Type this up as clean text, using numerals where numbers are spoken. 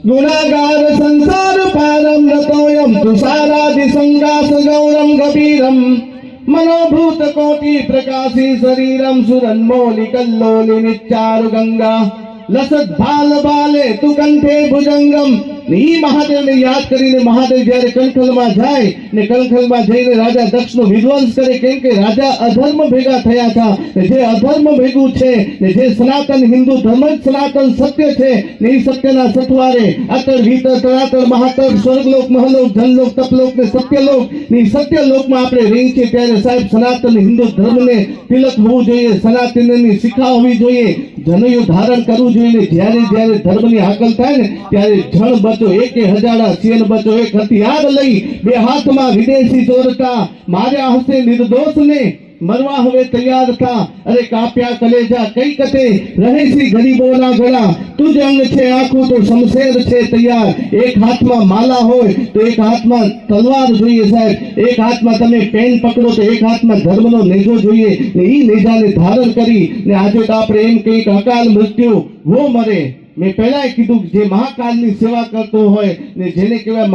गुणागार संसार पारम नतोयम तुषारादि संगास गौरम गभीरम मनोभूत कोटि प्रकाशी शरीरम सुरन्मोलि कल्लोलि निच्चारु गंगा लसत भाल बाले तु कंठे भुजंगम ઈ મહાદેવને યાદ કરીને મહાદેવ જ્યારે કણખલમાં જાય ને કણખલમાં જઈને રાજા દક્ષનો વિધ્વંસ કરે, કેમ કે રાજા અધર્મ ભેગા થયા હતા ને જે અધર્મ ભેગું છે ને જે સનાતન હિન્દુ ધર્મ જ સનાતન સત્ય છે ને એ સત્યના સથવારે અતર ભીતર તળાતળ મહાતળ સ્વર્ગલોક મહલોક ધનલોક તપલોક ને સત્યલોક ને સત્યલોકમાં આપણે રહી છીએ ત્યારે સાહેબ સનાતન હિન્દુ ધર્મને તિલક હોવું જોઈએ, સનાતનની શિખા હોવી જોઈએ, જનૈયું ધારણ કરવું જોઈએ. જ્યારે જ્યારે ધર્મની હાકલ થાય ને ત્યારે જણ બચો એક હજારા સિયન બચો એક હથિયાર લઈ બે હાથમાં વિદેશી ચોરતા માર્યા હશે નિર્દોષને મરવા હવે તૈયાર થા. અરે કાપ્યા કલેજા કઈ કતે રહેસી ગરીબોના ગળા તુજ અંગ છે આખું તો શમશેર છે તૈયાર. એક હાથમાં માલા હોય તો એક હાથમાં તલવાર જોઈએ સાહેબ, એક હાથમાં તમે પેન પકડો તો એક હાથમાં ધર્મનો નેજો જોઈએ ને એ નેજાને ધારણ કરી ને આજે તો આપણે એમ કહીએ અકાલ મૃત્યુ વો મરે. મેં પહેલા કીધું જે મહાકાલની સેવા કરતો હોય ને જેને કહેવાય